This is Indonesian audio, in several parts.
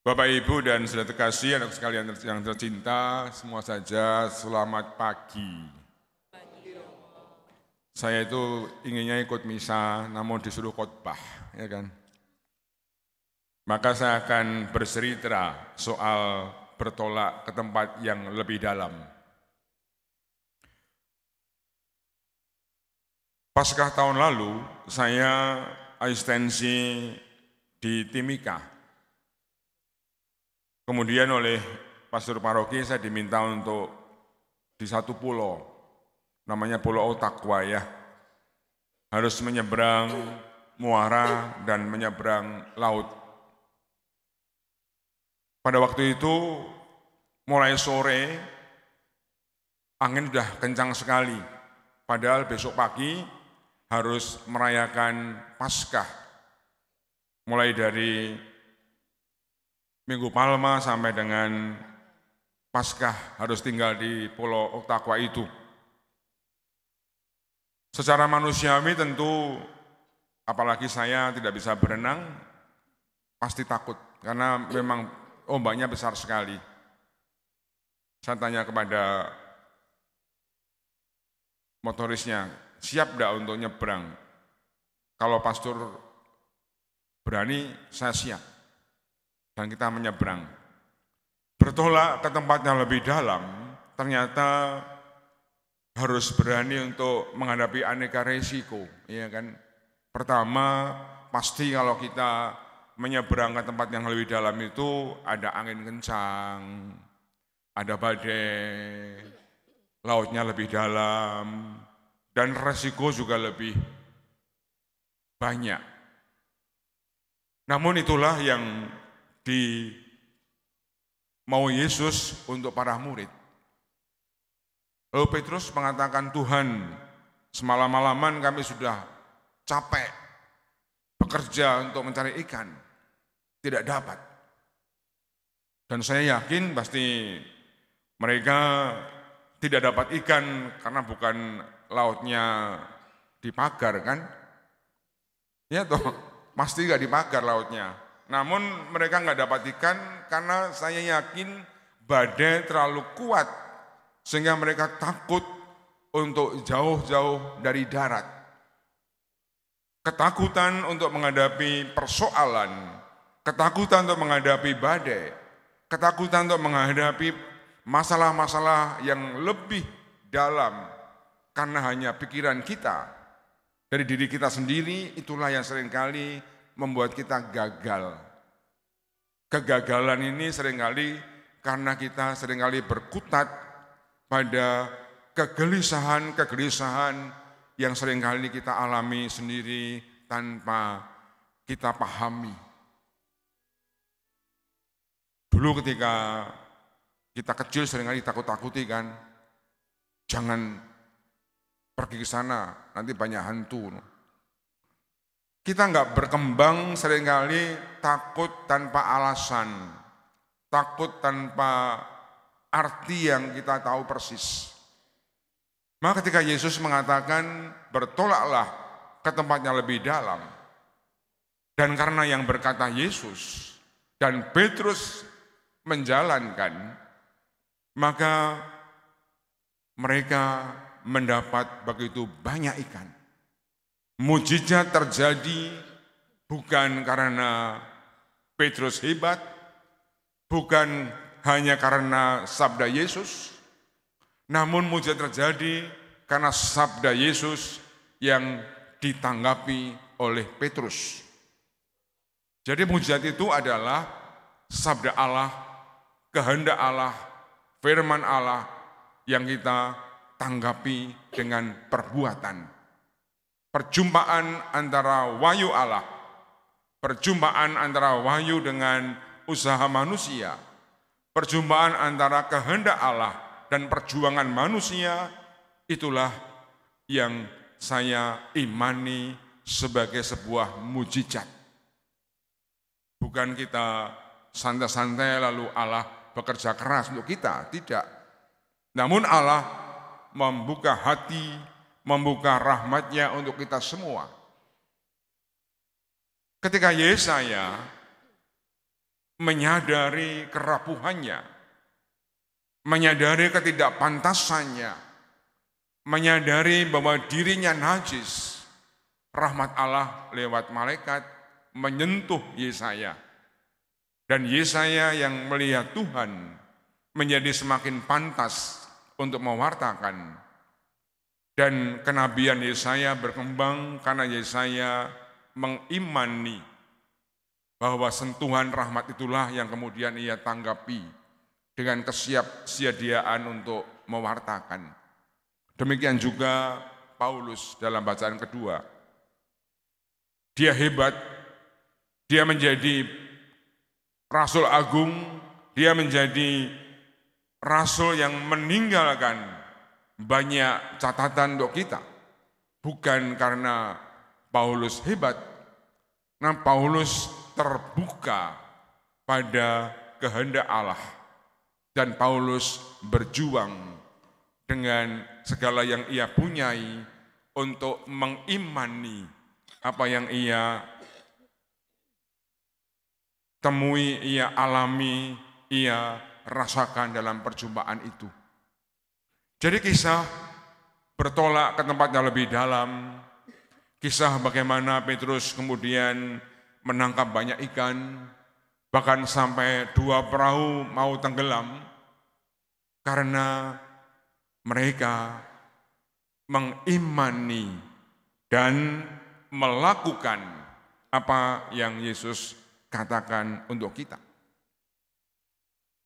Bapak, Ibu, dan saudara terkasih, anak sekalian yang tercinta, semua saja selamat pagi. Saya itu inginnya ikut misa, namun disuruh khotbah, ya kan? Maka saya akan bercerita soal bertolak ke tempat yang lebih dalam. Paskah tahun lalu, saya asistensi di Timika. Kemudian oleh pastor paroki saya diminta untuk di satu pulau, namanya Pulau Otakwa ya, harus menyeberang muara dan menyeberang laut. Pada waktu itu mulai sore angin sudah kencang sekali, padahal besok pagi harus merayakan Paskah, mulai dari Minggu Palma sampai dengan Paskah harus tinggal di Pulau Otakwa itu. Secara manusiawi tentu, apalagi saya tidak bisa berenang, pasti takut karena memang ombaknya besar sekali. Saya tanya kepada motorisnya, siap enggak untuk nyebrang? Kalau pastor berani, saya siap. Dan kita menyeberang. Bertolak ke tempat yang lebih dalam, ternyata harus berani untuk menghadapi aneka resiko, ya kan? Pertama, pasti kalau kita menyeberang ke tempat yang lebih dalam itu ada angin kencang, ada badai, lautnya lebih dalam, dan resiko juga lebih banyak. Namun itulah yang mau Yesus untuk para murid. Lalu Petrus mengatakan, Tuhan, semalam-malaman kami sudah capek bekerja untuk mencari ikan, tidak dapat. Dan saya yakin pasti mereka tidak dapat ikan karena bukan lautnya dipagar kan? Ya toh, pasti nggak dipagar lautnya. Namun mereka nggak dapat ikan karena saya yakin badai terlalu kuat sehingga mereka takut untuk jauh-jauh dari darat. Ketakutan untuk menghadapi persoalan, ketakutan untuk menghadapi badai, ketakutan untuk menghadapi masalah-masalah yang lebih dalam karena hanya pikiran kita, dari diri kita sendiri, itulah yang seringkali membuat kita gagal. Kegagalan ini seringkali karena kita seringkali berkutat pada kegelisahan yang seringkali kita alami sendiri tanpa kita pahami. Dulu ketika kita kecil seringkali takut-takuti kan, jangan pergi ke sana, nanti banyak hantu. Kita nggak berkembang seringkali takut tanpa alasan, takut tanpa arti yang kita tahu persis. Maka ketika Yesus mengatakan bertolaklah ke tempat yang lebih dalam, dan karena yang berkata Yesus dan Petrus menjalankan, maka mereka mendapat begitu banyak ikan. Mujizat terjadi bukan karena Petrus hebat, bukan hanya karena sabda Yesus, namun mujizat terjadi karena sabda Yesus yang ditanggapi oleh Petrus. Jadi mujizat itu adalah sabda Allah, kehendak Allah, firman Allah yang kita tanggapi dengan perbuatan. Perjumpaan antara wahyu Allah, perjumpaan antara wahyu dengan usaha manusia, perjumpaan antara kehendak Allah dan perjuangan manusia, itulah yang saya imani sebagai sebuah mujizat. Bukan kita santai-santai lalu Allah bekerja keras untuk kita, tidak. Namun Allah membuka hati, membuka rahmat-Nya untuk kita semua. Ketika Yesaya menyadari kerapuhannya, menyadari ketidakpantasannya, menyadari bahwa dirinya najis, rahmat Allah lewat malaikat menyentuh Yesaya. Dan Yesaya yang melihat Tuhan menjadi semakin pantas untuk mewartakan. Dan kenabian Yesaya berkembang karena Yesaya mengimani bahwa sentuhan rahmat itulah yang kemudian ia tanggapi dengan kesiapsiadiaan untuk mewartakan. Demikian juga Paulus dalam bacaan kedua. Dia hebat, dia menjadi Rasul Agung, dia menjadi Rasul yang meninggalkan banyak catatan untuk kita. Bukan karena Paulus hebat, nah Paulus terbuka pada kehendak Allah. Dan Paulus berjuang dengan segala yang ia punyai untuk mengimani apa yang ia temui, ia alami, ia rasakan dalam perjumpaan itu. Jadi kisah bertolak ke tempat yang lebih dalam, kisah bagaimana Petrus kemudian menangkap banyak ikan, bahkan sampai 2 perahu mau tenggelam, karena mereka mengimani dan melakukan apa yang Yesus katakan untuk kita.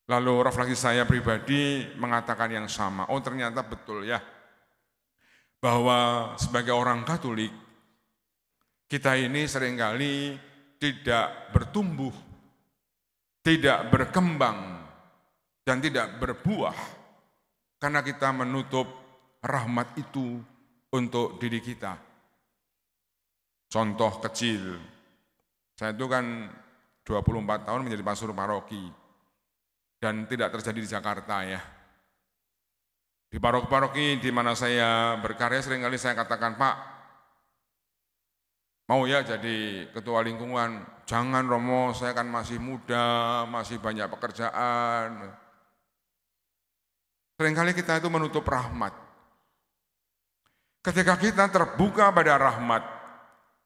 Lalu refleksi saya pribadi mengatakan yang sama. Oh ternyata betul ya, bahwa sebagai orang Katolik, kita ini seringkali tidak bertumbuh, tidak berkembang, dan tidak berbuah, karena kita menutup rahmat itu untuk diri kita. Contoh kecil, saya itu kan 24 tahun menjadi pastor paroki, dan tidak terjadi di Jakarta ya. Di paroki-paroki di mana saya berkarya seringkali saya katakan, Pak, mau ya jadi ketua lingkungan? Jangan Romo, saya kan masih muda, masih banyak pekerjaan. Seringkali kita itu menutup rahmat. Ketika kita terbuka pada rahmat,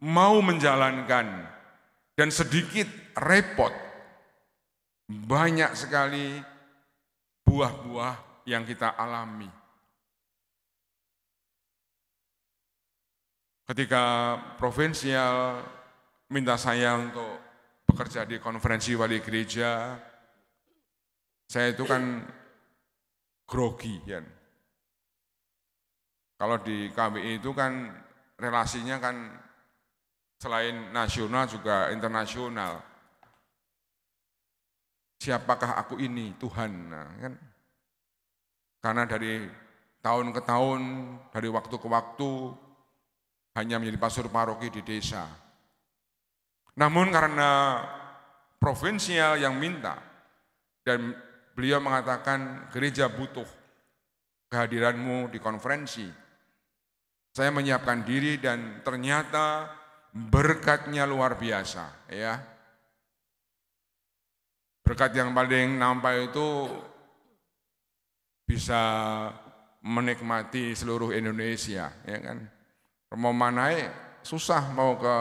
mau menjalankan, dan sedikit repot, banyak sekali buah-buah yang kita alami. Ketika provinsial minta saya untuk bekerja di konferensi wali gereja, saya itu kan grogi ya. Kalau di KBI itu kan relasinya kan selain nasional juga internasional. Siapakah aku ini, Tuhan? Nah, kan? Karena dari tahun ke tahun, dari waktu ke waktu, hanya menjadi pastor paroki di desa. Namun karena provinsial yang minta, dan beliau mengatakan gereja butuh kehadiranmu di konferensi, saya menyiapkan diri dan ternyata berkatnya luar biasa ya. Berkat yang paling nampak itu bisa menikmati seluruh Indonesia ya kan. Mau naik susah, mau ke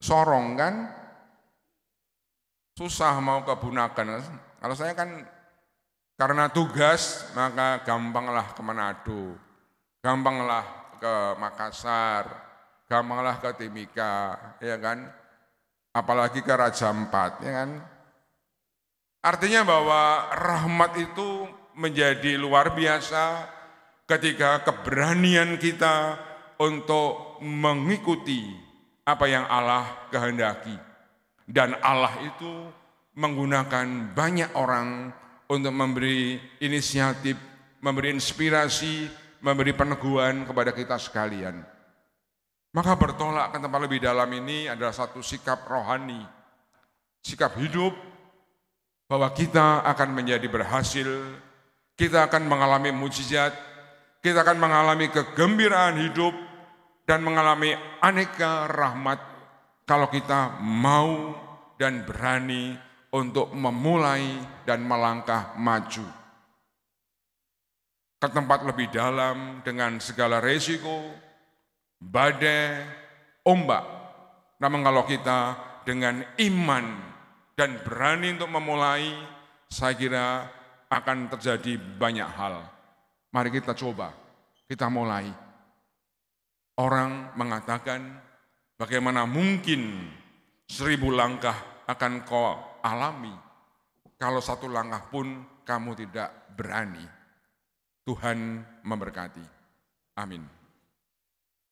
Sorong kan susah, mau ke Bunaken. Kalau saya kan karena tugas maka gampanglah ke Manado, gampanglah ke Makassar, gampanglah ke Timika, ya kan? Apalagi ke Raja Ampat, ya kan? Artinya bahwa rahmat itu menjadi luar biasa ketika keberanian kita untuk mengikuti apa yang Allah kehendaki. Dan Allah itu menggunakan banyak orang untuk memberi inisiatif, memberi inspirasi, memberi peneguhan kepada kita sekalian. Maka bertolak ke tempat lebih dalam ini adalah satu sikap rohani, sikap hidup, bahwa kita akan menjadi berhasil, kita akan mengalami mujizat, kita akan mengalami kegembiraan hidup, dan mengalami aneka rahmat kalau kita mau dan berani untuk memulai dan melangkah maju ke tempat lebih dalam dengan segala resiko, badai, ombak. Namun kalau kita dengan iman dan berani untuk memulai, saya kira akan terjadi banyak hal. Mari kita coba, kita mulai. Orang mengatakan, bagaimana mungkin 1000 langkah akan kau alami, kalau 1 langkah pun kamu tidak berani. Tuhan memberkati. Amin.